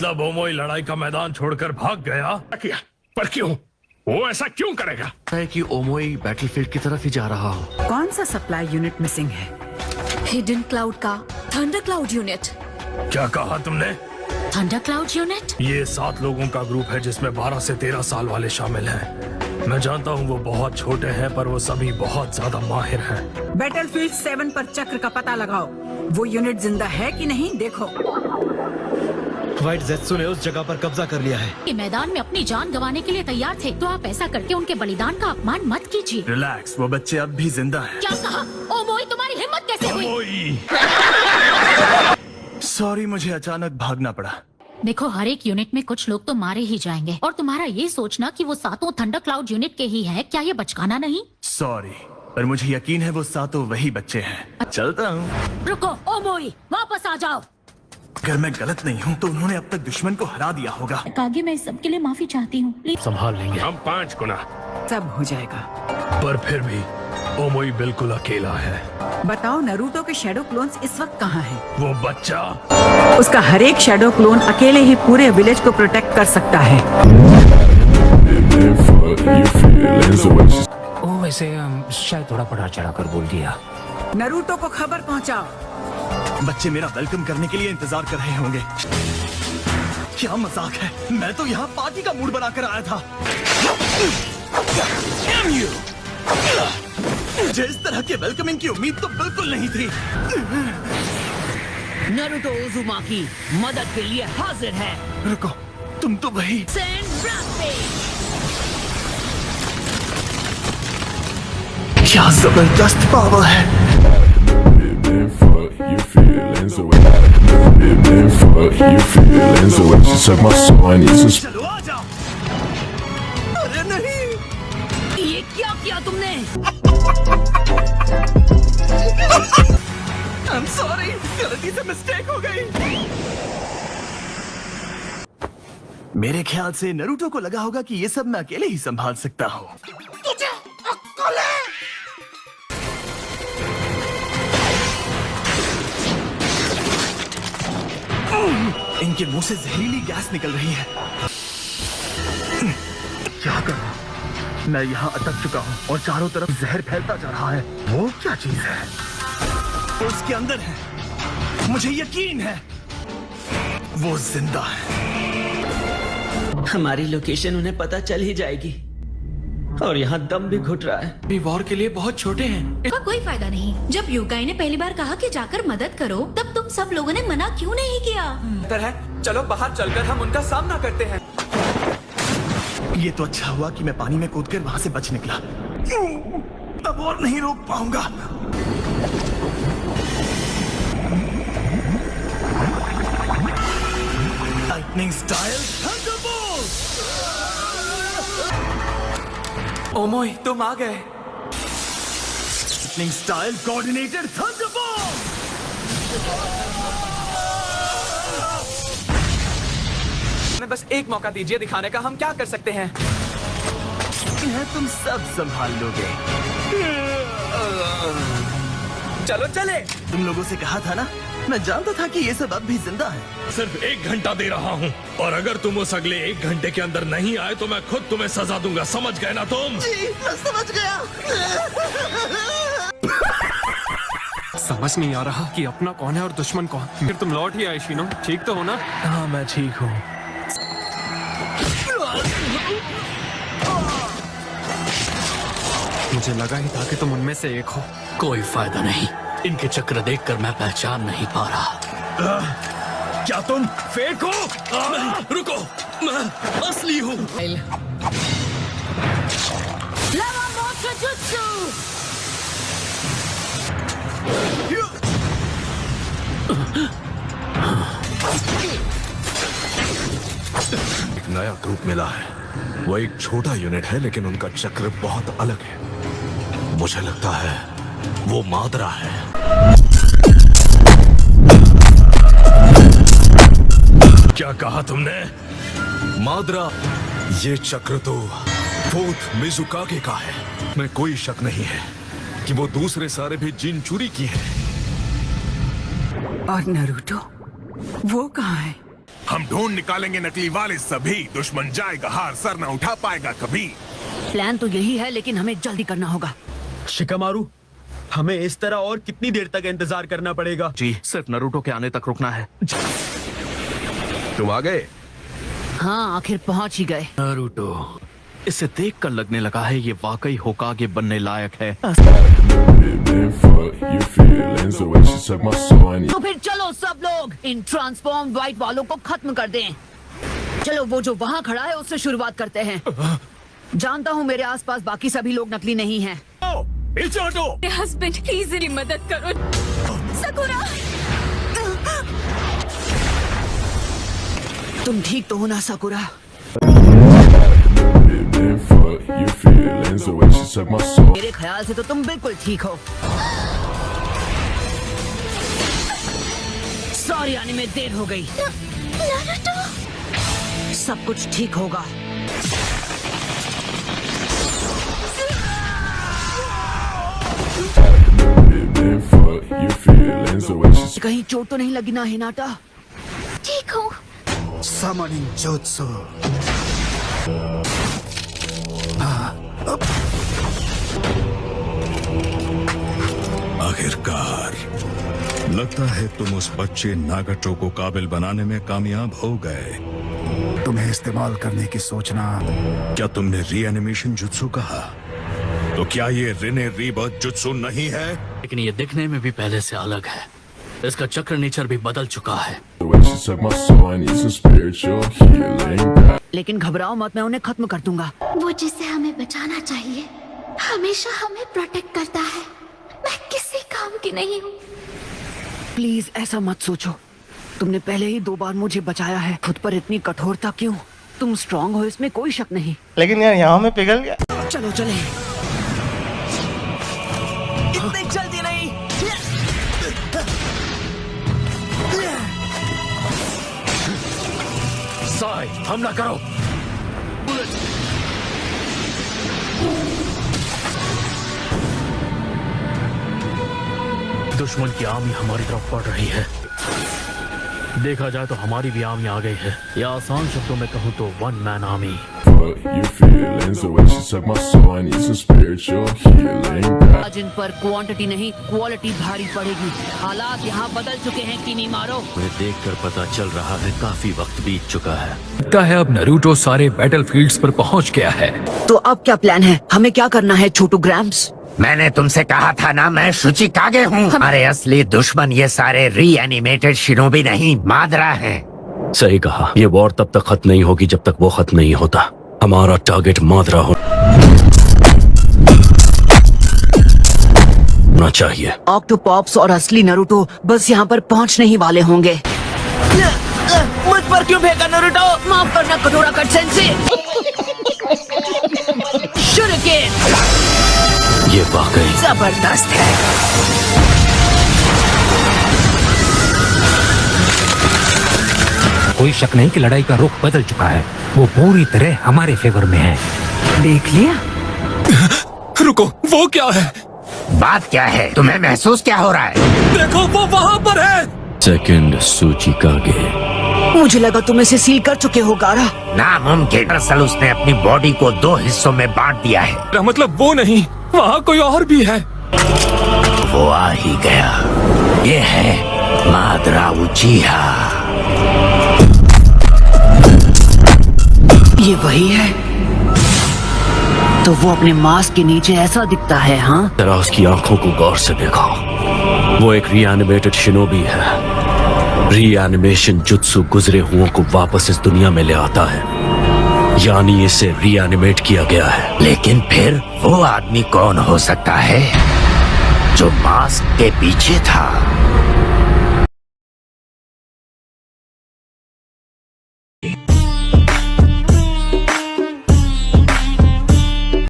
मतलब ओमोई लड़ाई का मैदान छोड़कर भाग गया? किया, पर क्यों? वो ऐसा क्यों करेगा? है कि ओमोई बैटलफील्ड की तरफ ही जा रहा हो। कौन सा सप्लाई यूनिट मिसिंग है? हिडन क्लाउड का थंडर क्लाउड यूनिट। क्या कहा तुमने? Thunder cloud unit? ये 7 लोगों का ग्रुप है जिसमें 12 से 13 साल वाले शामिल हैं। मैं जानता हूँ वो बहुत छोटे हैं पर वो सभी बहुत ज्यादा माहिर हैं। बैटलफील्ड 7 पर चक्र का पता लगाओ। वो यूनिट जिंदा है कि नहीं देखो। व्हाइट ज़ेत्सु ने उस जगह पर कब्जा कर लिया है। ये मैदान में अपनी जान गंवाने के लिए तैयार थे, तो आप ऐसा करके उनके बलिदान का अपमान मत कीजिए। रिलैक्स, वो बच्चे अब भी जिंदा हैं। क्या कहा? ओमोई, तुम्हारी हिम्मत कैसे हुई? ओमोई! सॉरी, मुझे अचानक भागना पड़ा। देखो, हर एक यूनिट में कुछ लोग तो मारे ही जाएंगे, और तुम्हारा ये सोचना कि वो 7 थंडर क्लाउड यूनिट के ही है, क्या ये बचकाना नहीं? सॉरी, पर मुझे यकीन है वो 7 वही बच्चे हैं। चलता हूँ। रुको ओमोई, वापस आ जाओ। अगर मैं गलत नहीं हूँ तो उन्होंने अब तक दुश्मन को हरा दिया होगा। कागे, मैं इस सब के लिए माफी चाहती हूँ। संभाल लेंगे हम 5 गुना। सब हो जाएगा। पर फिर भी ओमोई बिल्कुल अकेला है। बताओ, नरूटो के शैडो क्लोन्स इस वक्त कहाँ हैं? वो बच्चा उसका हर एक शैडो क्लोन अकेले ही पूरे विलेज को प्रोटेक्ट कर सकता है। ओ, वैसे शायद थोड़ा बढ़ा चढ़ा कर बोल दिया। नरूटो को खबर पहुंचाओ। बच्चे मेरा वेलकम करने के लिए इंतजार कर रहे होंगे। क्या मजाक है, मैं तो यहाँ पार्टी का मूड बनाकर आया था। मुझे इस तरह के वेलकमिंग की उम्मीद तो बिल्कुल नहीं थी। नारुतो उज़ुमाकी मदद के लिए हाजिर है। रुको, तुम तो वही। क्या जबरदस्त पावर है। चलो आ जाओ। अरे नहीं, ये क्या किया तुमने? I'm sorry, गलती से मिस्टेक हो गई। मेरे ख्याल से नरूटो को लगा होगा कि ये सब मैं अकेले ही संभाल सकता हूँ। इनके मुंह से जहरीली गैस निकल रही है। क्या करूं? मैं यहाँ अटक चुका हूँ और चारों तरफ जहर फैलता जा रहा है। वो क्या चीज है? वो उसके अंदर है, मुझे यकीन है वो जिंदा है। हमारी लोकेशन उन्हें पता चल ही जाएगी, और यहाँ दम भी घुट रहा है। भी वॉर के लिए बहुत छोटे हैं। इसका कोई फायदा नहीं। जब युगाई ने पहली बार कहा कि जाकर मदद करो, तब तुम सब लोगों ने मना क्यों नहीं किया? चलो बाहर चलकर हम उनका सामना करते हैं। ये तो अच्छा हुआ कि मैं पानी में कूदकर वहां से बच निकला। अब और नहीं रोक पाऊंगा। Lightning style Thunderbolt. ओमोई, तुम आ गए। Lightning style coordinated Thunderbolt. हमें बस एक मौका दीजिए दिखाने का हम क्या कर सकते हैं। यह तुम सब संभाल लोगे। चलो चले। तुम लोगों से कहा था ना, मैं जानता था कि ये सब अब भी जिंदा है। सिर्फ 1 घंटा दे रहा हूँ, और अगर तुम उस अगले 1 घंटे के अंदर नहीं आए तो मैं खुद तुम्हें सजा दूंगा। समझ गए ना तुम? जी, मैं समझ गया। समझ नहीं आ रहा कि अपना कौन है और दुश्मन कौन। फिर तुम लौट ही आए शीनो, ठीक तो हो ना? हाँ, मैं ठीक हूँ। मुझे लगा ही था कि तुम उनमें से एक हो। कोई फायदा नहीं, इनके चक्र देखकर मैं पहचान नहीं पा रहा। क्या तुम फेक हो? रुको, मैं असली हूँ। एक नया ग्रुप मिला है। वो एक छोटा यूनिट है लेकिन उनका चक्र बहुत अलग है। मुझे लगता है वो मादरा है। क्या कहा तुमने? मादरा, ये चक्र तो फोर्थ मिजुकागे का है। मैं कोई शक नहीं है कि वो दूसरे सारे भी जिनचुरी की है। और नरूटो, वो कहाँ है? हम ढूंढ निकालेंगे नकली वाले सभी। दुश्मन जाएगा हार, सर न उठा पाएगा कभी। प्लान तो यही है, लेकिन हमें जल्दी करना होगा। शिकामारू, हमें इस तरह और कितनी देर तक इंतजार करना पड़ेगा? जी, सिर्फ नरूटो के आने तक रुकना है। तुम आ गए? हाँ, आखिर पहुंच ही गए। नारुतो, इसे देखकर लगने लगा है ये वाकई होकागे बनने लायक है। तो फिर चलो सब लोग इन ट्रांसफॉर्म व्हाइट वालों को खत्म कर दें। चलो, वो जो वहाँ खड़ा है उससे शुरुआत करते हैं। जानता हूँ मेरे आसपास बाकी सभी लोग नकली नहीं हैं। पीछे हटो। हस्बैंड प्लीज मेरी मदद करो। सकुरा, तुम ठीक तो हो ना साकुरा? मेरे ख्याल से तो तुम बिल्कुल ठीक हो। सॉरी आने में देर हो गई। सब कुछ ठीक होगा। कहीं चोट तो नहीं लगी ना हिनाटा? ठीक हूँ। Summoning Jutsu. आखिरकार लगता है तुम उस बच्चे नागाटो को काबिल बनाने में कामयाब हो गए। तुम्हें इस्तेमाल करने की सोचना। क्या तुमने रीएनिमेशन जुत्सु कहा? तो क्या ये रिने रीबर्थ जुत्सु नहीं है? लेकिन ये दिखने में भी पहले से अलग है। इसका चक्र नेचर भी बदल चुका है। लेकिन घबराओ मत, मैं उन्हें खत्म कर दूंगा। वो जिसे हमें बचाना चाहिए हमेशा हमें प्रोटेक्ट करता है। मैं किसी काम की नहीं हूँ। प्लीज ऐसा मत सोचो। तुमने पहले ही 2 बार मुझे बचाया है। खुद पर इतनी कठोरता क्यों? तुम स्ट्रांग हो, इसमें कोई शक नहीं। लेकिन यार यहाँ में पिघल गया। चलो चले। इतनी जल्दी नहीं। साई, हमला करो। दुश्मन की आर्मी हमारी तरफ बढ़ रही है। देखा जाए तो हमारी भी आर्मी आ गई है, या आसान शब्दों में कहूँ तो 1 मैन आर्मी। आज इन पर क्वांटिटी नहीं क्वालिटी भारी पड़ेगी। हालात यहाँ बदल चुके हैं किनीमारो। मुझे देखकर पता चल रहा है काफी वक्त बीत चुका है। लगता है अब नारुतो सारे बैटलफील्ड्स पर पहुंच गया है। तो अब क्या प्लान है? हमें क्या करना है छोटू ग्रैम्स? मैंने तुमसे कहा था ना, मैं शुचिकागे हूँ। हमारे असली दुश्मन ये सारे रीएनिमेटेड शिनोबी नहीं, मादरा हैं। सही कहा। ये वॉर तब तक खत्म नहीं होगी जब तक वो खत्म नहीं होता। हमारा टारगेट मादरा होना चाहिए। ऑक्टोपॉप्स और असली नारुतो बस यहाँ पर पहुँचने ही वाले होंगे। मुझ पर क्यों फेंका नारुतो? माफ करना कटोरा कट सेंसे। शुरुकेन ये वाकई जबरदस्त है। कोई शक नहीं कि लड़ाई का रुख बदल चुका है। वो पूरी तरह हमारे फेवर में है। देख लिया? रुको, वो क्या है? बात क्या है? तुम्हें महसूस क्या हो रहा है? देखो, वो वहाँ पर है। सेकंड शुचिकागे। मुझे लगा तुम इसे सील कर चुके हो गारा। नामुमकिन। दरअसल उसने अपनी बॉडी को 2 हिस्सों में बांट दिया है। मतलब वो नहीं, वहाँ कोई और भी है। वो आ ही गया। ये है मादरा उचिहा। ये वही है? तो वो अपने मास्क के नीचे ऐसा दिखता है, हाँ? जरा उसकी आंखों को गौर से देखो। वो एक रीएनिमेटेड शिनोबी है। रीएनिमेशन जुत्सु गुजरे हुओं को वापस इस दुनिया में ले आता है, यानी इसे रीएनिमेट किया गया है। लेकिन फिर वो आदमी कौन हो सकता है जो मास्क के पीछे था?